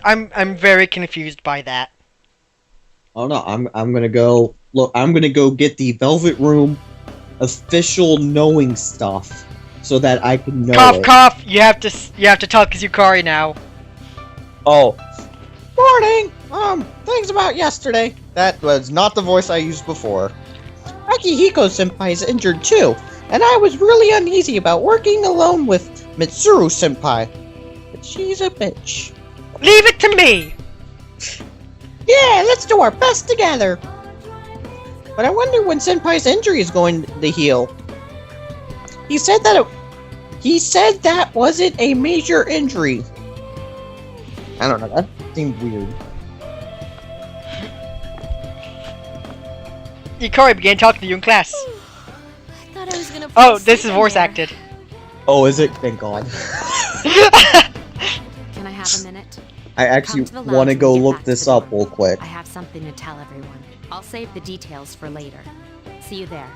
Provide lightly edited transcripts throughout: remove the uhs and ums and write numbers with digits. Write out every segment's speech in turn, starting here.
I'm very confused by that. Oh no, I'm gonna go look. I'm gonna go get the Velvet Room official knowing stuff so that I can know Cough, it. cough. You have to talk as Yukari now. Oh, morning. Things about yesterday. That was not the voice I used before. Akihiko-senpai is injured too, and I was really uneasy about working alone with Mitsuru-senpai. But she's a bitch. Leave it to me. Yeah, let's do our best together. But I wonder when Senpai's injury is going to heal. He said that wasn't a major injury. I don't know, that seemed weird. Yukari began talking to you in class. I thought I was gonna Oh, this is voice acted. Oh, is it? Thank God. Can I have a minute? I actually Come to the want to lounge go and get look back to this the up work. real quick. I have something to tell everyone. I'll save the details for later. See you there.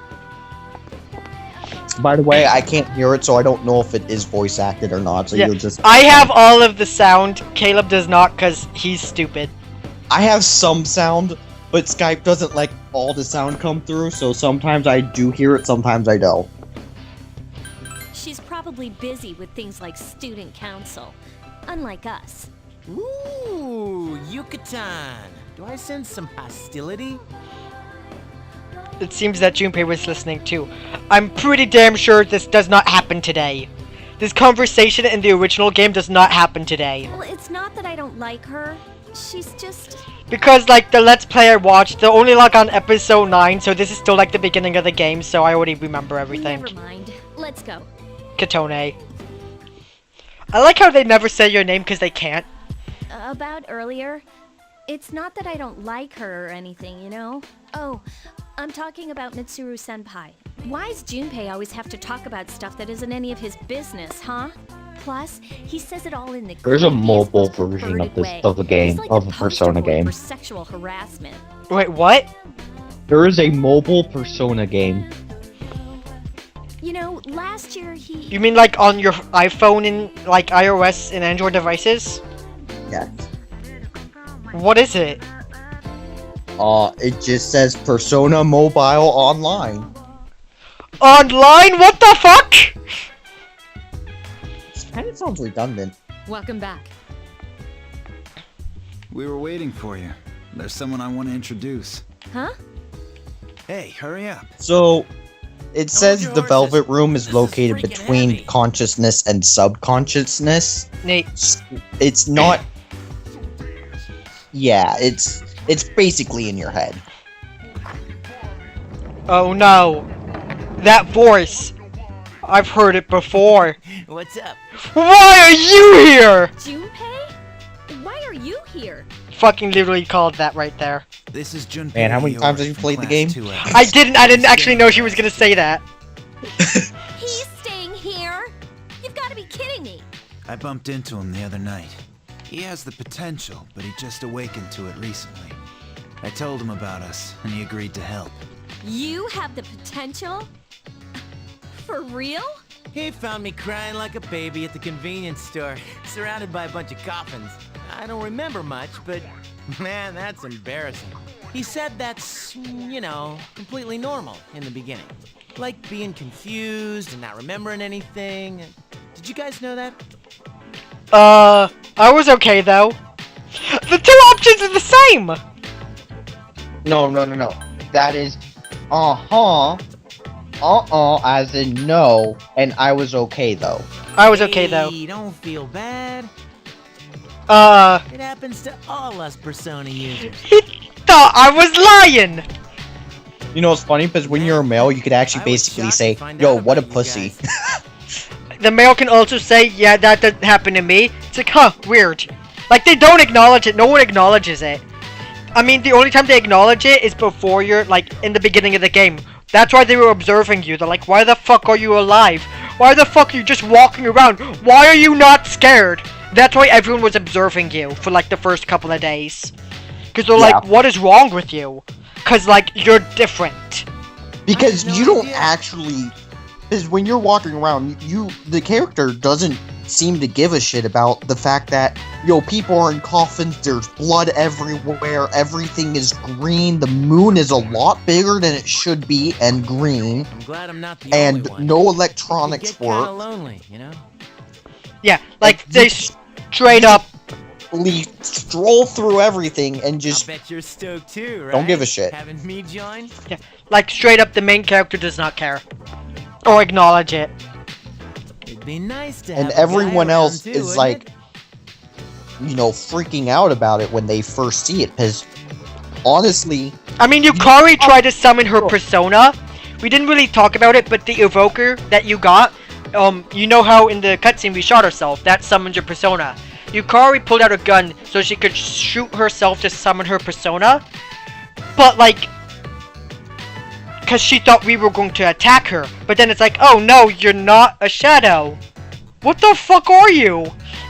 By the way, I can't hear it, so I don't know if it is voice acted or not, so Yeah, you'll just... I have all of the sound. Caleb does not because he's stupid. I have some sound, but Skype doesn't let all the sound come through, so sometimes I do hear it, sometimes I don't. She's probably busy with things like student council, unlike us. Ooh, Yucatan. Do I sense some hostility? It seems that Junpei was listening too. I'm pretty damn sure this does not happen today. This conversation in the original game does not happen today. Well, it's not that I don't like her. She's just... Because, like, the Let's Play I watched, they're only, like, on episode 9, so this is still, like, the beginning of the game, so I already remember everything. Never mind. Let's go. Katone. I like how they never say your name because they can't. About earlier, it's not that I don't like her or anything, you know? Oh, I'm talking about Mitsuru-senpai. Why's Junpei always have to talk about stuff that isn't any of his business, huh? Plus, he says it all in the There's a creepiest, mobile most version perverted of this way. of a game, He's like of a poster Persona boy game. for sexual harassment. Wait, what? There is a mobile Persona game. You know, last year he... You mean, like, on your iPhone and, like, iOS and Android devices? Yes. What is it? It just says Persona Mobile Online. Online? What the fuck? It kind of sounds redundant. Welcome back. We were waiting for you. There's someone I want to introduce. Huh? Hey, hurry up. So, it says the yours Velvet is- Room is this is located freaking between heavy. consciousness and subconsciousness. Nate. It's not... Yeah, it's basically in your head. Oh no. That voice. I've heard it before. What's up? Why are you here? Junpei? Why are you here? Fucking literally called that right there. This is Junpei. Man, how many Iori times have you from played the Class game? 2X. I didn't actually know she was gonna say that. He's staying here? You've got to be kidding me. I bumped into him the other night. He has the potential, but he just awakened to it recently. I told him about us, and he agreed to help. You have the potential? For real? He found me crying like a baby at the convenience store, surrounded by a bunch of coffins. I don't remember much, but man, that's embarrassing. He said that's, you know, completely normal in the beginning. Like being confused and not remembering anything. Did you guys know that? I was okay though. The two options are the same! No. That is, as in no, and I was okay though. I was okay though. Hey, don't feel bad. It happens to all us Persona users. He thought I was lying! You know, it's funny, because when you're a male, you could actually I was basically shocked say, to find yo, out what a about you pussy. guys. The male can also say, yeah, that didn't happen to me. It's like, huh, weird. Like, they don't acknowledge it. No one acknowledges it. I mean, the only time they acknowledge it is before you're, like, in the beginning of the game. That's why they were observing you. They're like, why the fuck are you alive? Why the fuck are you just walking around? Why are you not scared? That's why everyone was observing you for, like, the first couple of days. Because they're like, what is wrong with you? Because, like, you're different. Because I had no you don't idea. actually... Because when you're walking around, the character doesn't seem to give a shit about the fact that, people are in coffins, there's blood everywhere, everything is green, the moon is a lot bigger than it should be, and green, I'm glad I'm not the and only one. no It electronics can get kinda work. lonely, you know? Yeah, like they straight up. Stroll through everything and I just bet you're stoked too, right? don't give a shit. Having me join? Yeah, like straight up, the main character does not care or acknowledge it. It'd be nice to And have a guy everyone around else too, is wouldn't like, it? freaking out about it when they first see it. Because honestly, I mean, Yukari tried to summon her persona. We didn't really talk about it, but the evoker that you got, you know how in the cutscene we shot herself, that summoned your persona. Yukari pulled out a gun so she could shoot herself to summon her persona, but like, because she thought we were going to attack her, but then it's like, oh no, you're not a shadow. What the fuck are you?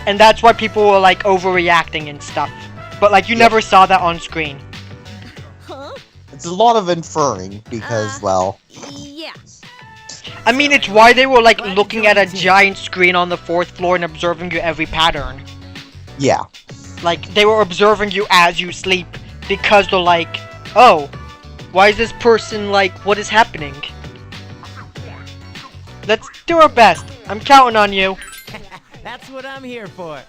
And that's why people were like overreacting and stuff. But like, you never saw that on screen. Huh? it's a lot of inferring because, well, Yeah. I mean, it's why they were like looking at a giant screen on the 4th floor and observing your every pattern. yeah. Like, they were observing you as you sleep because they're like, oh, why is this person like, what is happening? Let's do our best. I'm counting on you. That's what I'm here for.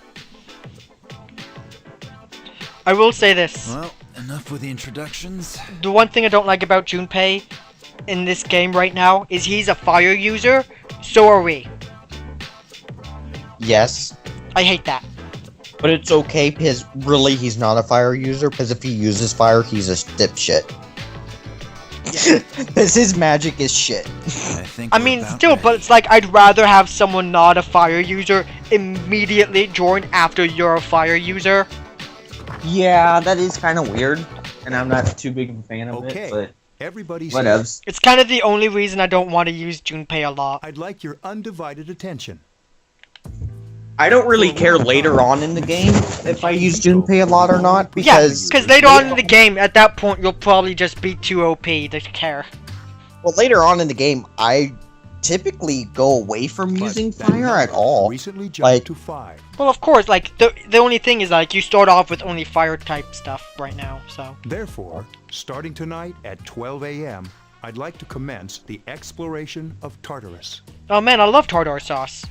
I will say this. Well, enough with the introductions. The one thing I don't like about Junpei in this game right now is he's a fire user. So are we. Yes. I hate that. But it's okay because really he's not a fire user, because if he uses fire, he's a dipshit. Because his magic is shit. I mean, still, but it's like, I'd rather have someone not a fire user immediately join after you're a fire user. Yeah, that is kind of weird, and I'm not too big of a fan of Okay. it, but Everybody's whatevs. It's kind of the only reason I don't want to use Junpei a lot. I'd like your undivided attention. I don't really care later on in the game if I use Junpei a lot or not, Yeah, because... because later on in the game, at that point, you'll probably just be too OP to care. Well, later on in the game, I typically go away from But using that fire at number all. Recently jumped Like- to 5. Well, of course, like, the only thing is, like, you start off with only fire-type stuff right now, so... Therefore, starting tonight at 12 a.m., I'd like to commence the exploration of Tartarus. Oh man, I love tartar sauce.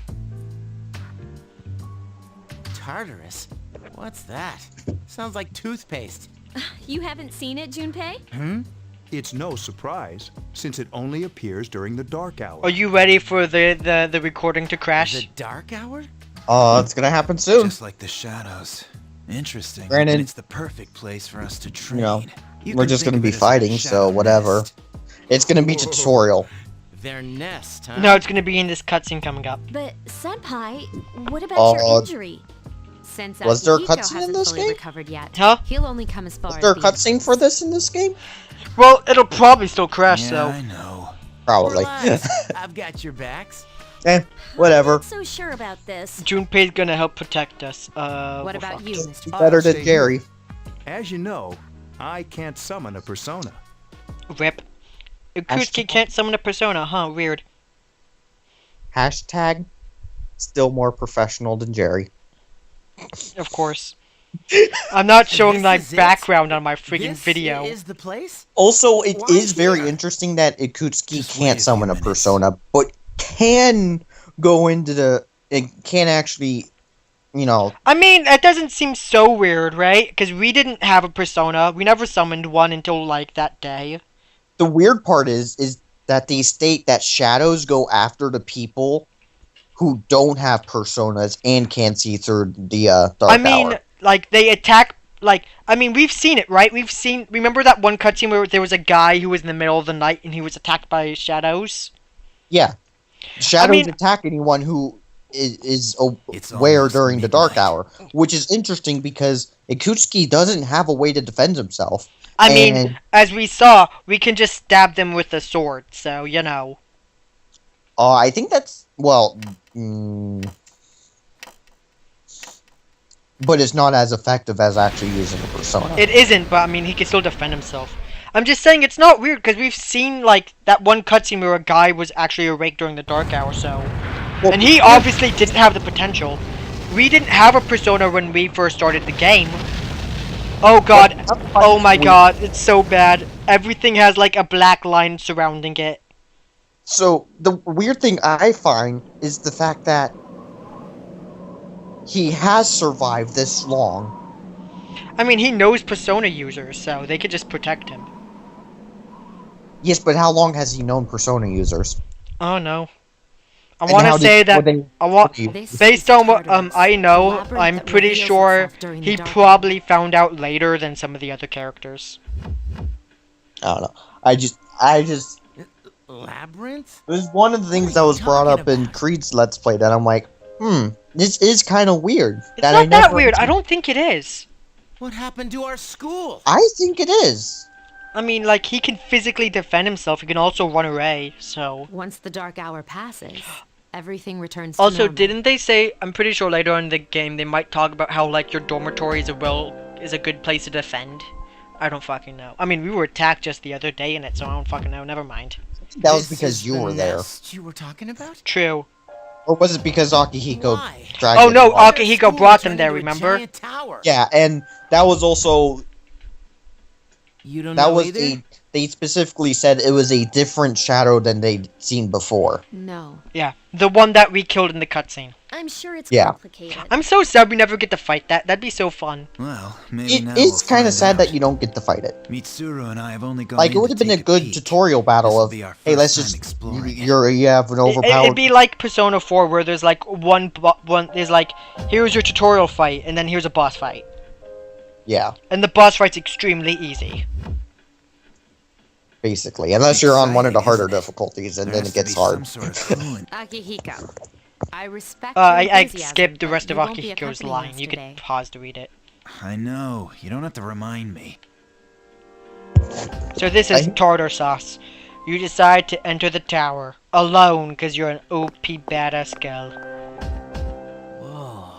Tartarus? What's that? Sounds like toothpaste. You haven't seen it, Junpei? It's no surprise, since it only appears during the dark hour. Are you ready for the recording to crash? The dark hour? It's gonna happen soon. Just like the shadows. Interesting. Granted, And it's the perfect place for us to train. know, You we're can just think gonna of be it as a fighting, so shadow whatever. nest. It's gonna be tutorial. Their nest, huh? No, it's gonna be in this cutscene coming up. But Senpai, what about your injury? Since Was there a Akihiko cutscene in hasn't this fully game? recovered yet, Huh? he'll only come as far Is as there a the cutscene for this in this game? Well, it'll probably still crash, Yeah, so... I know. Probably. Relax. I've got your backs. Whatever. Not so sure about this. Junpei's gonna help protect us. What we're about fucked. you, Mr. Better I'll than stay Jerry. here. As you know, I can't summon a persona. Rip. Akutsuki can't summon a persona, huh? Weird. Hashtag still more professional than Jerry. Of course. I'm not showing This my is it? background on my freaking This video. is the place? Also, it Why is very here? interesting that Ikutsuki Just wait a can't few summon a minutes. persona, but can go into the... It can actually, I mean, that doesn't seem so weird, right? Because we didn't have a persona. We never summoned one until, like, that day. The weird part is that they state that shadows go after the people who don't have personas and can see through the dark I mean, hour. like, they attack... Like, I mean, we've seen it, right? We've seen... Remember that one cutscene where there was a guy who was in the middle of the night and he was attacked by shadows? Yeah. Shadows mean- attack anyone who is It's aware almost during the dark midnight. hour, which is interesting because Ikutsuki doesn't have a way to defend himself. I mean, And- as we saw, we can just stab them with a sword, so, you know. I think that's, well, but it's not as effective as actually using a persona. It isn't, but I mean, he can still defend himself. I'm just saying it's not weird, because we've seen, like, that one cutscene where a guy was actually awake during the dark hour, so... Well, And he obviously didn't have the potential. We didn't have a persona when we first started the game. Oh god. Oh my god. It's so bad. Everything has like a black line surrounding it. So, the weird thing I find is the fact that he has survived this long. I mean, he knows persona users, so they could just protect him. Yes, but how long has he known Persona users? Oh no. I And want how to say that I want, This based is on what Tartarus, I the know, labyrinth I'm that pretty reveals sure itself during he the dark probably found out later than some of the other characters. I don't know. I just... Labyrinth? It was one of the things that was brought up in Creed's Let's Play that I'm like, this is kind of weird. It's not that weird. I don't think it is. What happened to our school? I think it is. I mean, like, he can physically defend himself. He can also run away, so... Once the dark hour passes, everything returns to Also, normal. didn't they say, I'm pretty sure later on in the game, they might talk about how, like, your dormitory is a good place to defend? I don't fucking know. I mean, we were attacked just the other day in it, so I don't fucking know. Never mind. That was This because is you the were there. nest you were talking about? True. Or was it because Akihiko Why? dragged Oh it no, along? Akihiko School brought them turned there, into a remember? giant tower. Yeah, and that was also... You don't That know was either? they specifically said it was a different shadow than they'd seen before. No. Yeah, the one that we killed in the cutscene. I'm sure it's Yeah. complicated. I'm so sad we never get to fight that. That'd be so fun. Well, maybe now It's we'll kind find of sad out. that you don't get to fight it. Mitsuru and I have only gone Like, in it would to have been a take good peek. tutorial battle This'll of, be our hey, let's first time just, exploring it. you have an overpowered... It'd be like Persona 4, where there's like there's like, here's your tutorial fight, and then here's a boss fight. Yeah, And the boss fight's extremely easy. basically. Unless you're on one of the Exciting, harder isn't it? difficulties, and There then has it to gets be hard. some sort of coolant. Akihiko, I respect I your enthusiasm, skipped the but rest of you won't be Akihiko's accompanying line. us You today. could pause to read it. I know. You don't have to remind me. So this is tartar sauce. You decide to enter the tower alone because you're an OP badass girl. Whoa.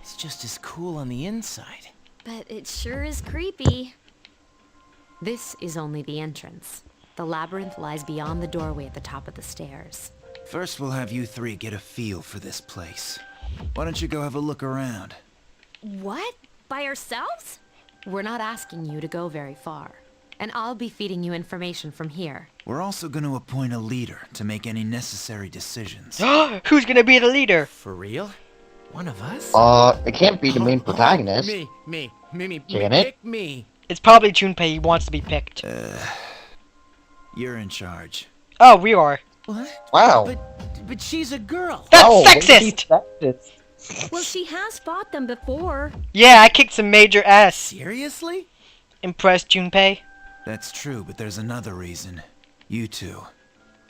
It's just as cool on the inside. But it sure is creepy. This is only the entrance. The labyrinth lies beyond the doorway at the top of the stairs. First, we'll have you three get a feel for this place. Why don't you go have a look around? What? By ourselves? We're not asking you to go very far, and I'll be feeding you information from here. We're also going to appoint a leader to make any necessary decisions. Who's gonna be the leader? For real? One of us? It can't be the main protagonist. Me. Can it? Pick me. It's probably Junpei. He wants to be picked. You're in charge. Oh, we are. What? Wow. But she's a girl. That's Oh, sexist! Well, she has fought them before. Yeah, I kicked some major ass. Seriously? Impressed, Junpei? That's true, but there's another reason. You two.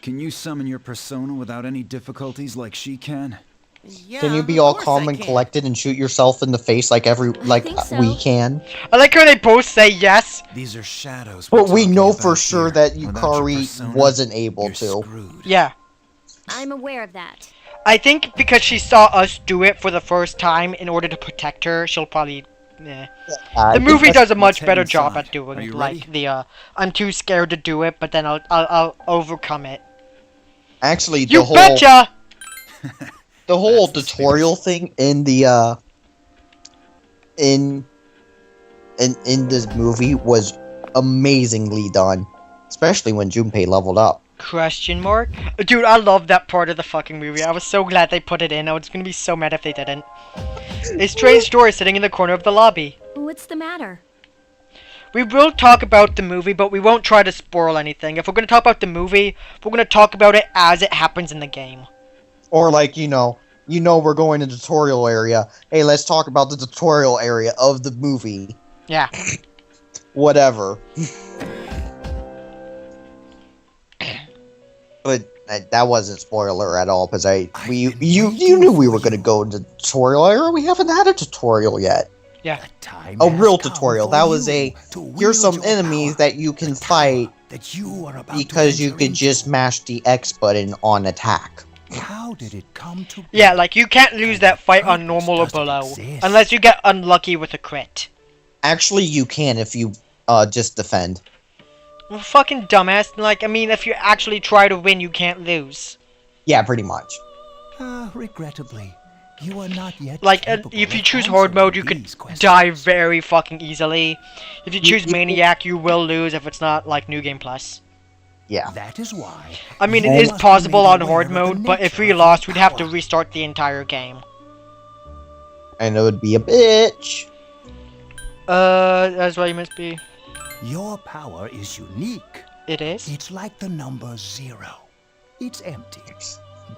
Can you summon your persona without any difficulties like she can? Yeah. Can you be of all course calm I and can. collected and shoot yourself in the face like think so. we can? I like how they both say yes. These are shadows. But we're we talking know about for sure here. that Without your Yukari persona, wasn't able you're to. screwed. Yeah. I'm aware of that. I think because she saw us do it for the first time in order to protect her, she'll probably... The movie does a much head better job inside. at doing Are you like ready? the I'm too scared to do it, but then I'll overcome it. Actually, You betcha! the whole That's the tutorial thing in the in this movie was amazingly done, especially when Junpei leveled up. Question mark? Dude, I love that part of the fucking movie. I was so glad they put it in. I was gonna be so mad if they didn't. A strange door sitting in the corner of the lobby. What's the matter? We will talk about the movie, but we won't try to spoil anything. If we're gonna talk about the movie, we're gonna talk about it as it happens in the game. Or like, we're going to the tutorial area. Hey, let's talk about the tutorial area of the movie. Yeah. Whatever. But that wasn't spoiler at all, because you knew we were gonna go into the tutorial area. We haven't had a tutorial yet. Yeah. Time A has real come tutorial. for That was you to here's wield some your enemies power. that you can fight That you are about because to you enter could into. just mash the X button on attack. How did it come to be? Yeah, like you can't lose that fight on normal or Doesn't below. exist. Unless you get unlucky with a crit. Actually, you can if you just defend. Well, fucking dumbass. Like, I mean, if you actually try to win, you can't lose. Yeah, pretty much. Regrettably, you are not yet Like, capable if you of choose hard mode, you answering could these questions. die very fucking easily. If you choose you- Maniac, you will lose if it's not, like, New Game Plus. Yeah. That is why. I mean, you it is must be possible made on aware hard of the mode, but if nature we of your lost, we'd have to power. restart the entire game. And it would be a bitch. That's why you must be. Your power is unique. It is? It's like the number 0. It's empty,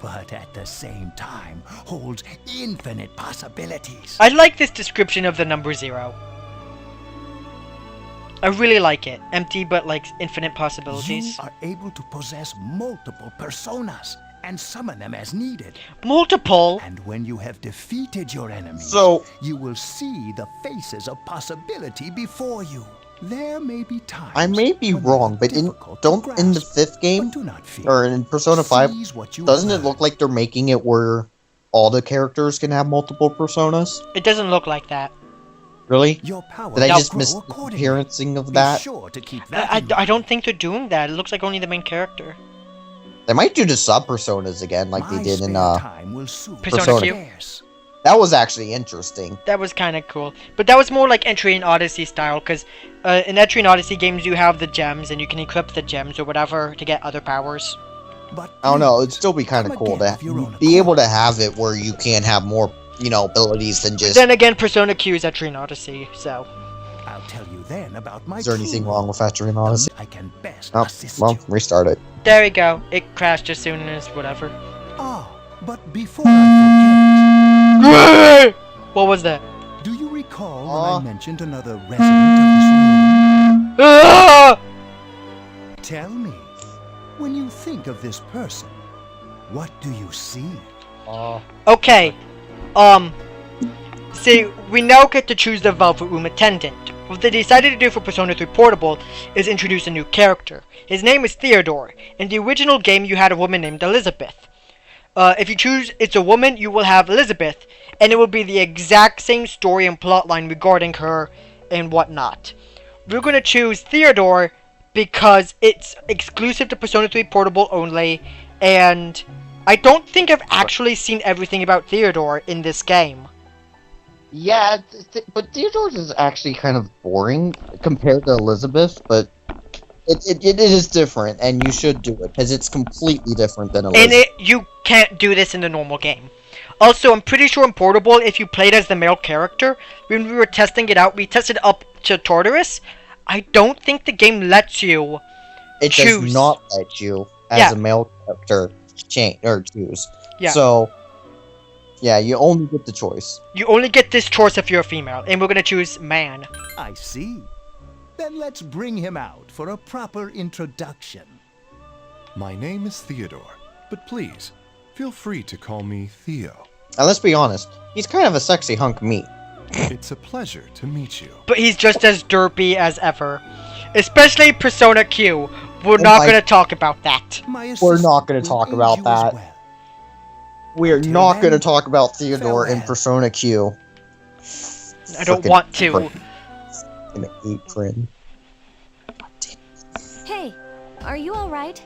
but at the same time holds infinite possibilities. I like this description of the number 0. I really like it. Empty, but like infinite possibilities. You are able to possess multiple personas and summon them as needed. Multiple? And when you have defeated your enemy, So, you will see the faces of possibility before you. There may be times I may be when wrong, they are but in difficult to in the grasp, 5th game, but do not fear. or in Persona 5, Seize what you doesn't it learn. look like they're making it where all the characters can have multiple personas? It doesn't look like that. Really? Your power Did I will just grow miss the accordingly. appearancing of Be that? sure to keep that I in mind. don't think they're doing that. It looks like only the main character. They might do the sub-personas again, like My they did in, spare time will soon Persona Q. scarce. That was actually interesting. That was kind of cool. But that was more like Entry and Odyssey style, because in Entry and Odyssey games you have the gems, and you can equip the gems or whatever to get other powers. But I don't know, please, it'd still be kind of come cool again to of your own be able accord. to have it where you can have more, abilities than just... Then again, Persona Q is Entry and Odyssey, so... I'll tell you then about my Is there true anything role. wrong with Factory and Odyssey? I can best Oh, assist well, you. restart it. There we go. It crashed as soon as whatever. Ah, but before I What was that? forget, do you recall when Ah. I mentioned another resident of this Ah! room? Tell me, when you think of this person, what do you see? Okay. See, we now get to choose the Velvet Room attendant. What they decided to do for Persona 3 Portable is introduce a new character. His name is Theodore. In the original game, you had a woman named Elizabeth. If you choose it's a woman, you will have Elizabeth, and it will be the exact same story and plotline regarding her and whatnot. We're going to choose Theodore because it's exclusive to Persona 3 Portable only, and I don't think I've actually seen everything about Theodore in this game. Yeah, but Theodore's is actually kind of boring compared to Elizabeth, but it is different, and you should do it, because it's completely different than Elizabeth. You can't do this in the normal game. Also, I'm pretty sure in Portable, if you played as the male character, when we were testing it out, we tested up to Tartarus. I don't think the game lets you It choose. does not let you, as Yeah. a male character, choose. Yeah. So, yeah, you only get the choice. You only get this choice if you're a female, and we're gonna choose man. I see. Then let's bring him out for a proper introduction. My name is Theodore, but please, feel free to call me Theo. And let's be honest, he's kind of a sexy hunk of meat. It's a pleasure to meet you. But he's just as derpy as ever. Especially Persona Q. We're Oh not my- gonna talk about that. My We're not assistant gonna will talk aid about you as that. well. We are Until not then, going to talk about Theodore in farewell. Persona Q. I don't Frickin' want to. An apron. Hey, are you alright?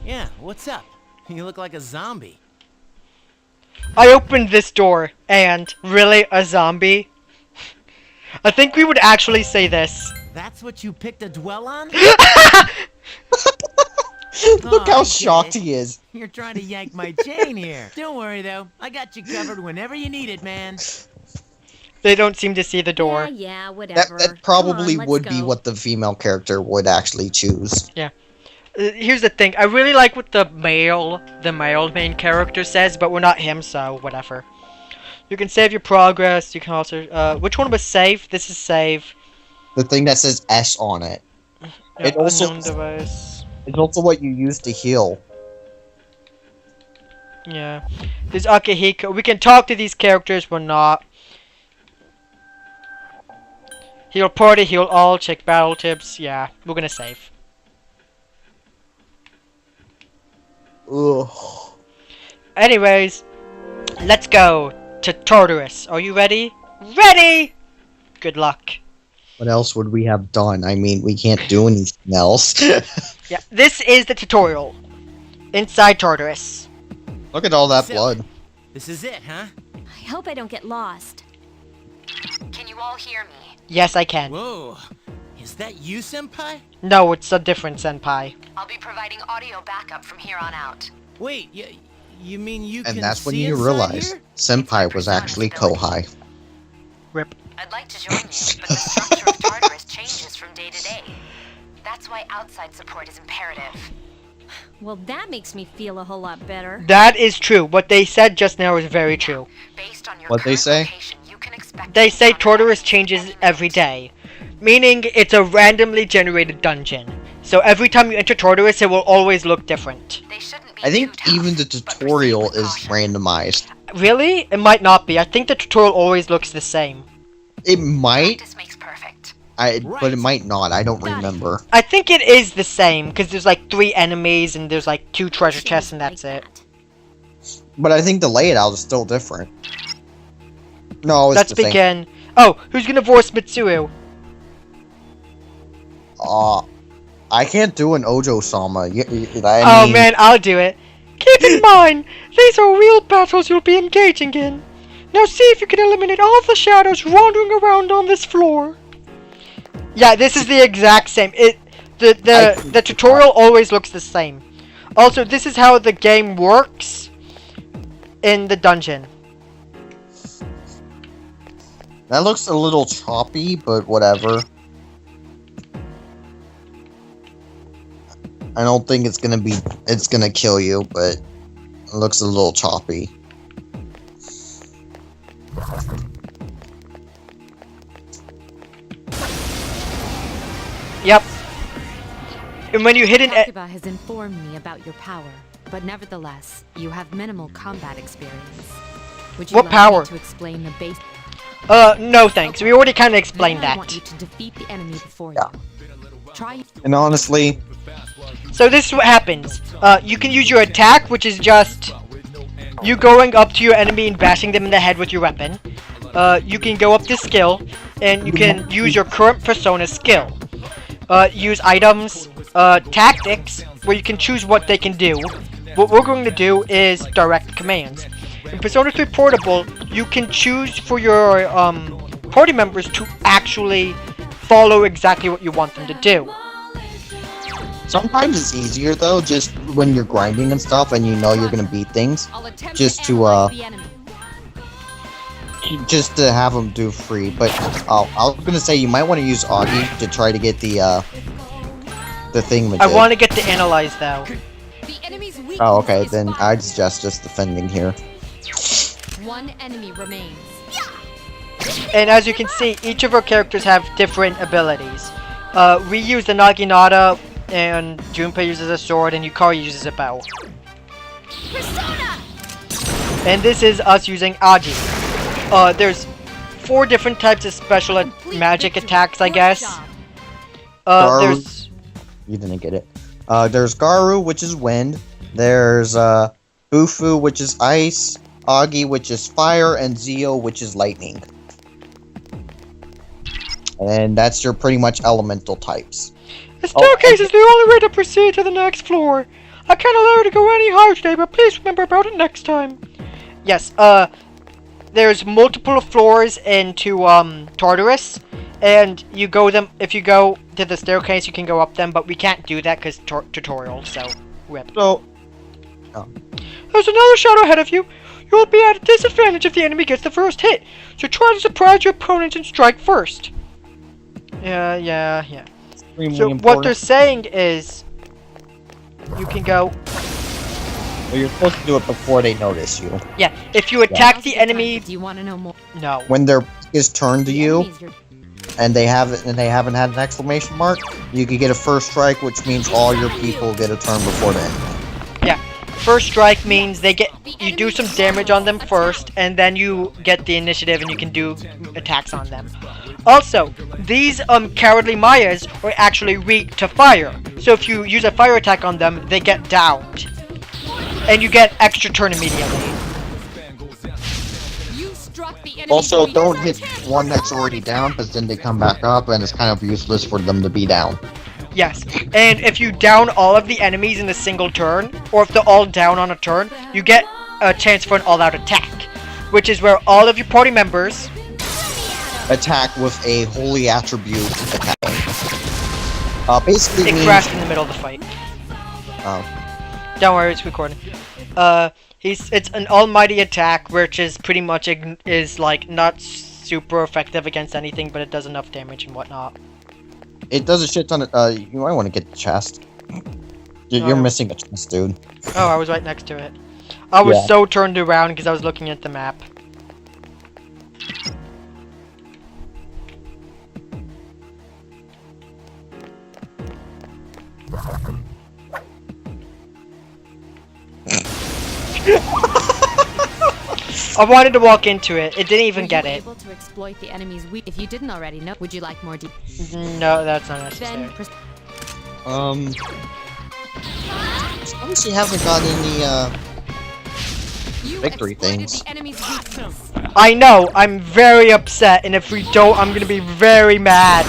Yeah, what's up? You look like a zombie. I opened this door, and really, a zombie? I think we would actually say this. That's what you picked to dwell on? Look I how get shocked it. he is. You're trying to yank my chain here. Don't worry though, I got you covered whenever you need it, man. They don't seem to see the door. Yeah, That, whatever. that probably Come on, would let's be go. what the female character would actually choose. Here's the thing. I really like what the male main character says, but we're not him, so whatever. You can save your progress. You can also... which one was save? This is save. The thing that says S on it. It also- Unknown device. It's also what you use to heal. Yeah. There's Akihiko. We can talk to these characters. We're not. Heal party, heal all, check battle tips. Yeah, we're gonna save. Ugh. Anyways, let's go to Tartarus. Are you ready? Ready! Good luck. What else would we have done? I mean, we can't do anything else. Yeah, this is the tutorial. Inside Tartarus. Look at all that So- blood. This is it, huh? I hope I don't get lost. Can you all hear me? Yes, I can. Whoa. Is that you, Senpai? No, it's a different senpai. I'll be providing audio backup from here on out. Wait, you mean you can And that's when see you inside realize here? Senpai was actually Kohai. Rip. I'd like to join you, but the structure of Tartarus changes from day to day. That's why outside support is imperative. Well, that makes me feel a whole lot better. That is true. What they said just now is very true. Based on your What'd they current say? location, you can expect They to say encounter Tartarus enemies changes and every day, meaning it's a randomly generated dungeon. So every time you enter Tartarus, it will always look different. They shouldn't be I think too tough, even the but proceed tutorial with is caution. randomized. Really? It might not be. I think the tutorial always looks the same. It might, Practice makes perfect. but it might not. I don't Got it. remember. I think it is the same, because there's like 3 enemies and there's like 2 treasure chests and that's it. But I think the layout is still different. No, it's Let's the same. begin. Oh, who's gonna voice Mitsuru? I can't do an Ojo-sama. Oh man, I'll do it. Keep in mind, these are real battles you'll be engaging in. Now see if you can eliminate all the shadows wandering around on this floor. Yeah, this is the exact same. The tutorial always looks the same. Also, this is how the game works in the dungeon. That looks a little choppy, but whatever. I don't think it's gonna kill you, but it looks a little choppy. Yep. And when you hit an Takuba has informed me about your power, but nevertheless, you have minimal combat experience. Would you What like power? me to explain the base? no thanks. We already kind of explained Then I want that. you to defeat the enemy before Yeah. you. Try. And honestly, So this is what happens. You can use your attack, which is just you going up to your enemy and bashing them in the head with your weapon. You can go up to skill, and you can use your current persona skill. Use items, tactics, where you can choose what they can do. What we're going to do is direct commands. In Persona 3 Portable, you can choose for your party members to actually follow exactly what you want them to do. sometimes it's easier though, just when you're grinding and stuff, and you know you're gonna beat things, I'll attempt just to analyze the enemy. just to have them do free. But I was gonna say you might want to use Augie to try to get the thing. I want to get to analyze though. The enemy's weakness Oh, okay. is Then fire. I'd suggest just defending here. One enemy remains. And as you can see, each of our characters have different abilities. We use the Naginata, and Junpei uses a sword, and Yukari uses a bow. Persona! And this is us using Aji. There's 4 different types of special magic attacks, I guess. There's... You didn't get it. There's Garu, which is wind. There's Bufu, which is ice. Augie, which is fire, and Zio, which is lightning. And that's your pretty much elemental types. The staircase is the only way to proceed to the next floor. I can't allow you to go any higher today, but please remember about it next time. Yes, there's multiple floors into, Tartarus, and you go them, if you go to the staircase, you can go up them, but we can't do that because tutorial, so, rip. So, There's another shadow ahead of you. You'll be at a disadvantage if the enemy gets the first hit, so try to surprise your opponent and strike first. Yeah. extremely So what important. they're saying is, you can go, Well, you're supposed to do it before they notice you. yeah, if you attack the enemy, Do you want to know more? no. When their is turned to The you, enemies you're- and they haven't had an exclamation mark, you could get a first strike, which means all your people get a turn before the end. First strike means you do some damage on them first, and then you get the initiative and you can do attacks on them. Also, these cowardly Mayas are actually weak to fire, so if you use a fire attack on them, they get downed. And you get extra turn immediately. You struck the enemy. Also, don't hit one that's already down, because then they come back up, and it's kind of useless for them to be down. Yes, and if you down all of the enemies in a single turn, or if they're all down on a turn, you get a chance for an all-out attack, which is where all of your party members attack with a holy attribute attack. Basically it means... crashed in the middle of the fight. Oh. Don't worry, it's recording. It's an almighty attack, which is pretty much is like not super effective against anything, but it does enough damage and whatnot. It does a shit ton of, you might want to get the chest. You're missing a chest, dude. Oh, I was right next to it. I was Yeah. so turned around because I was looking at the map. I wanted to walk into it. It didn't even get it. Able to exploit the enemy's weak. If you didn't already know, would you like more? No, that's not necessary. As long as she hasn't got any, victory things. I know. I'm very upset, and if we don't, I'm gonna be very mad.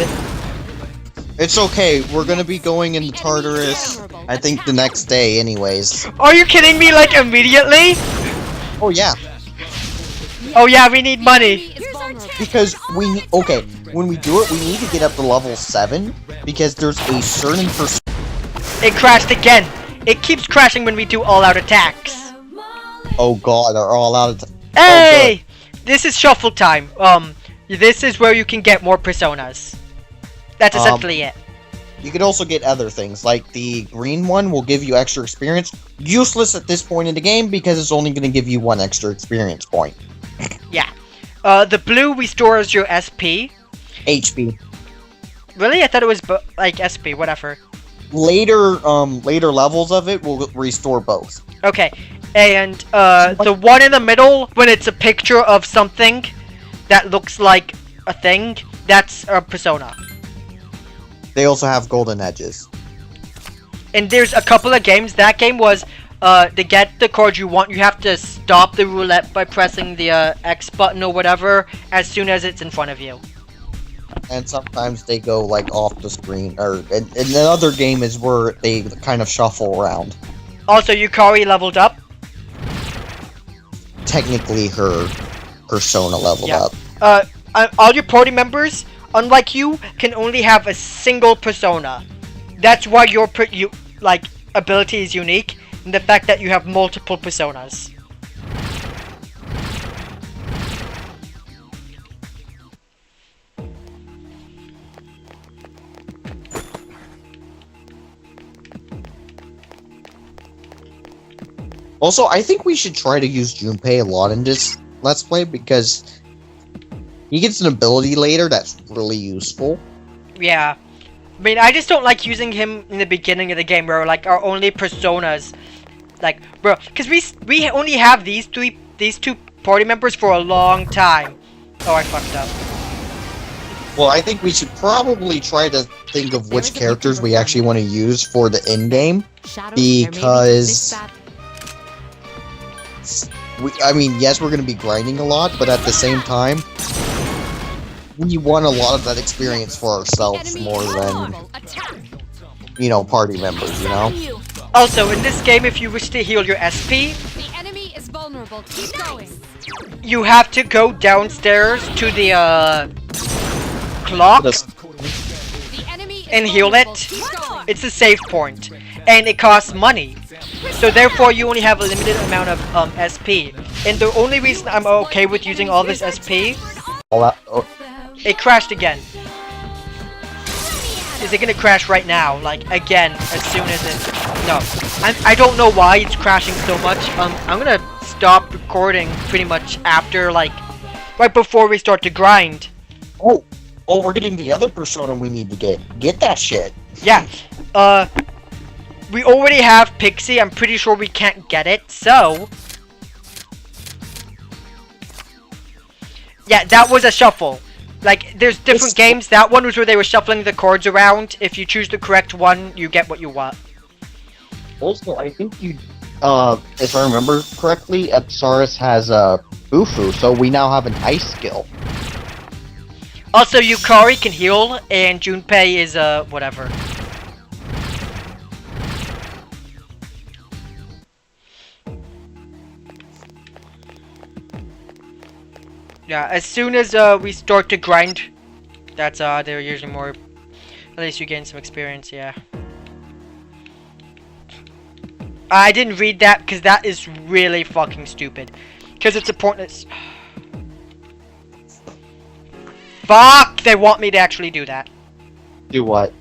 It's okay, we're gonna be going into Tartarus, I think the next day anyways. Are you kidding me? Like immediately? Oh yeah. Oh yeah, we need money. Because okay, when we do it, we need to get up to level 7, because there's a certain It crashed again. It keeps crashing when we do all-out attacks. Oh god, are all out of Hey! This is shuffle time. This is where you can get more personas. That's essentially it. You can also get other things, like the green one will give you extra experience. Useless at this point in the game, because it's only going to give you 1 extra experience point. Yeah. The blue restores your SP. HP. Really? I thought it was like SP, whatever. Later levels of it will restore both. Okay. And the one in the middle, when it's a picture of something that looks like a thing, that's a persona. They also have golden edges. And there's a couple of games. That game was, to get the card you want, you have to stop the roulette by pressing the X button or whatever as soon as it's in front of you. And sometimes they go like off the screen, or and the other game is where they kind of shuffle around. Also, Yukari leveled up. Technically, her persona leveled up. All your party members, unlike you, can only have a single persona. That's why your ability is unique, and the fact that you have multiple personas. Also, I think we should try to use Junpei a lot in this Let's Play, because he gets an ability later that's really useful. Yeah. I mean, I just don't like using him in the beginning of the game, where like our only personas, like, bro, because we only have these two party members for a long time. Oh, I fucked up. Well, I think we should probably try to think of which characters we actually want to use for the end game, because I mean, yes, we're going to be grinding a lot, but at the same time, we want a lot of that experience for ourselves more than, you know, party members, you know? Also, in this game, if you wish to heal your SP, The enemy is vulnerable. Keep going. you have to go downstairs to the clock The enemy is and heal it. Keep going. It's a save point, and it costs money. So therefore, you only have a limited amount of SP. And the only reason I'm okay with using all this SP, it crashed again. Is it gonna crash right now? Like again, as soon as it? No, I don't know why it's crashing so much. I'm gonna stop recording pretty much after, like, right before we start to grind. Oh, we're getting the other persona we need to get. Get that shit. Yeah. We already have Pixie. I'm pretty sure we can't get it, so... Yeah, that was a shuffle. Like, there's different games. That one was where they were shuffling the cards around. If you choose the correct one, you get what you want. Also, I think you, if I remember correctly, Tartarus has Bufu, so we now have an ice skill. Also, Yukari can heal, and Junpei is, whatever. Yeah, as soon as we start to grind, that's they're usually more. At least you gain some experience. Yeah. I didn't read that because that is really fucking stupid. Because it's a pointless. Fuck! They want me to actually do that. Do what?